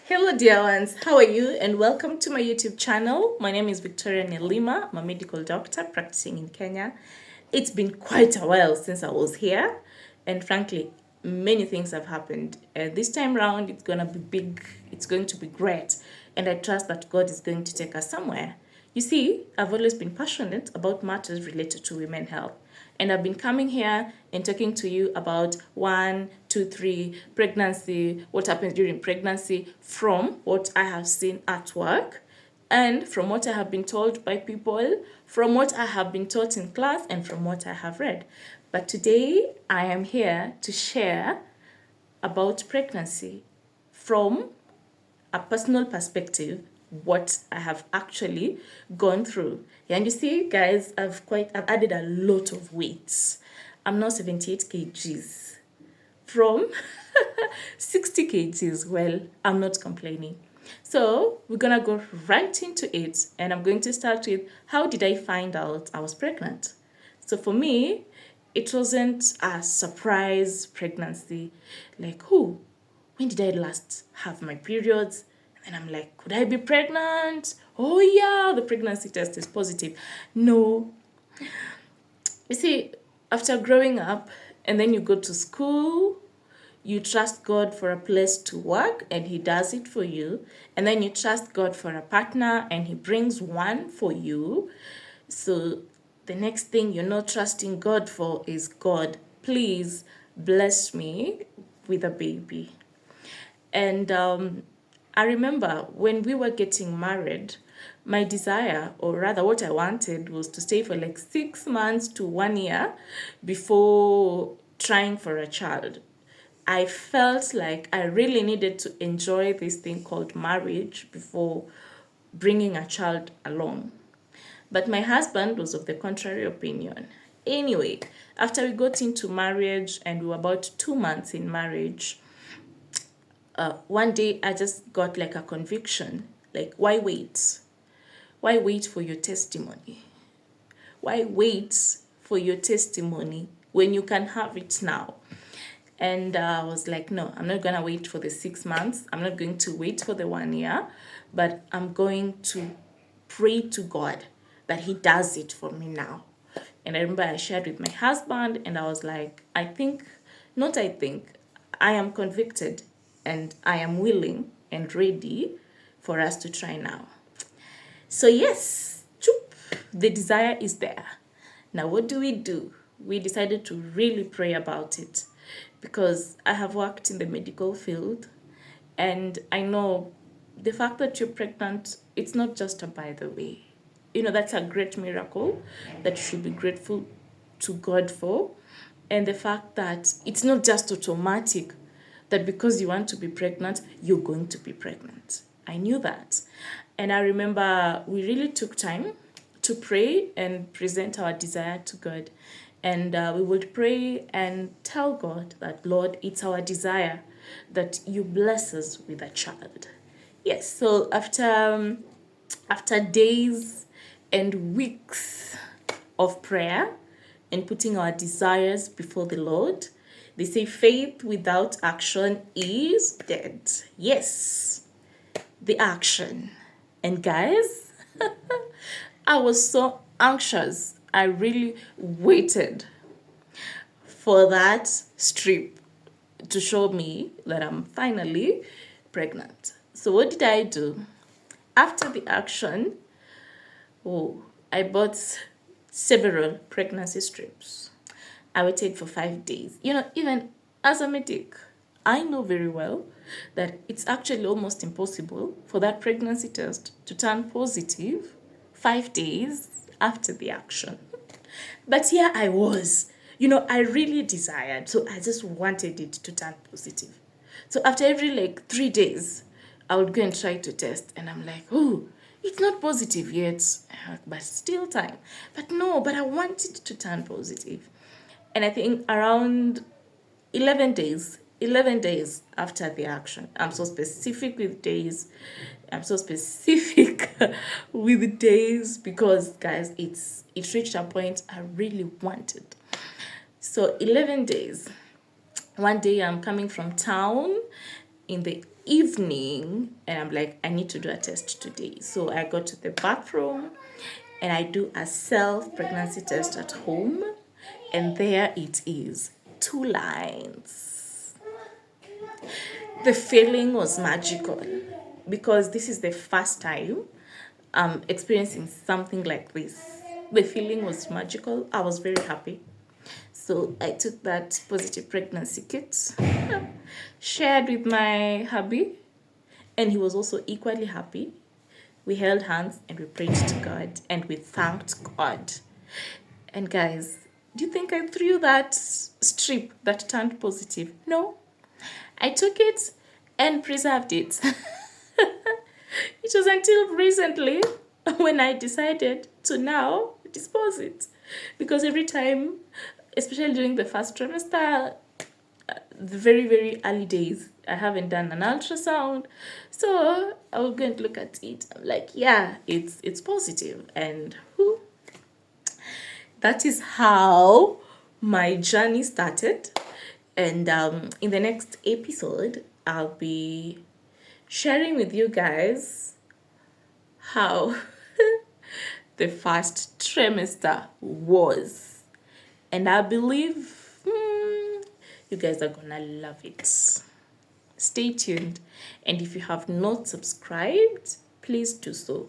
Hello, dear ones. How are you? And welcome to my YouTube channel. My name is Victoria Nelima. I'm a medical doctor practicing in Kenya. It's been quite a while since I was here, and frankly, many things have happened. This time round, it's gonna be big. It's going to be great, and I trust that God is going to take us somewhere. You see, I've always been passionate about matters related to women health. And I've been coming here and talking to you about 1, 2, 3, pregnancy, what happens during pregnancy, from what I have seen at work, and from what I have been told by people, from what I have been taught in class, and from what I have read. But today, I am here to share about pregnancy from a personal perspective, what I have actually gone through. And you see, guys, I've added a lot of weight. I'm now 78 kgs from 60 kgs. Well, I'm not complaining. So we're gonna go right into it, and I'm going to start with how did I find out I was pregnant? So for me, it wasn't a surprise pregnancy. Like, who? When did I last have my periods? And I'm like, could I be pregnant? Oh yeah, the pregnancy test is positive. No. You see, after growing up and then you go to school, you trust God for a place to work and He does it for you. And then you trust God for a partner and He brings one for you. So the next thing you're not trusting God for is, God, please bless me with a baby. And I remember when we were getting married, my desire, or rather what I wanted, was to stay for like 6 months to 1 year before trying for a child. I felt like I really needed to enjoy this thing called marriage before bringing a child along. But my husband was of the contrary opinion. Anyway, after we got into marriage and we were about 2 months in marriage, one day I just got like a conviction, like, why wait? Why wait for your testimony? Why wait for your testimony when you can have it now? And I was like, no, I'm not going to wait for the 6 months. I'm not going to wait for the 1 year, but I'm going to pray to God that He does it for me now. And I remember I shared with my husband, and I was like, I am convicted and I am willing and ready for us to try now. So yes, the desire is there. Now what do? We decided to really pray about it, because I have worked in the medical field and I know the fact that you're pregnant, it's not just a by the way. That's a great miracle that you should be grateful to God for. And the fact that it's not just automatic that because you want to be pregnant, you're going to be pregnant. I knew that. And I remember we really took time to pray and present our desire to God. And we would pray and tell God that, Lord, it's our desire that you bless us with a child. Yes, so after days and weeks of prayer and putting our desires before the Lord, they say faith without action is dead. Yes, the action. And guys, I was so anxious. I really waited for that strip to show me that I'm finally pregnant. So what did I do? After the action, I bought several pregnancy strips. I waited for 5 days. Even as a medic, I know very well that it's actually almost impossible for that pregnancy test to turn positive 5 days after the action. But here I was. I really desired, so I just wanted it to turn positive. So after every 3 days, I would go and try to test, and I'm like, oh, it's not positive yet, but still time. But no, but I want it to turn positive. And I think around 11 days after the action, I'm so specific with days. Because, guys, it reached a point I really wanted. So 11 days. One day I'm coming from town in the evening, and I'm like, I need to do a test today. So I go to the bathroom and I do a self pregnancy test at home, and there it is, 2 lines. The feeling was magical because this is the first time I'm experiencing something like this. The feeling was magical. I was very happy. So I took that positive pregnancy kit, shared with my hubby, and he was also equally happy. We held hands and we prayed to God and we thanked God. And guys, do you think I threw that strip that turned positive? No. I took it and preserved it. It was until recently when I decided to now dispose it. Because every time, especially during the first trimester, the very, very early days, I haven't done an ultrasound. So I will go and look at it. I'm like, yeah, it's positive. And that is how my journey started. And in the next episode, I'll be sharing with you guys how the first trimester was. And I believe you guys are gonna love it. Stay tuned. And if you have not subscribed, please do so.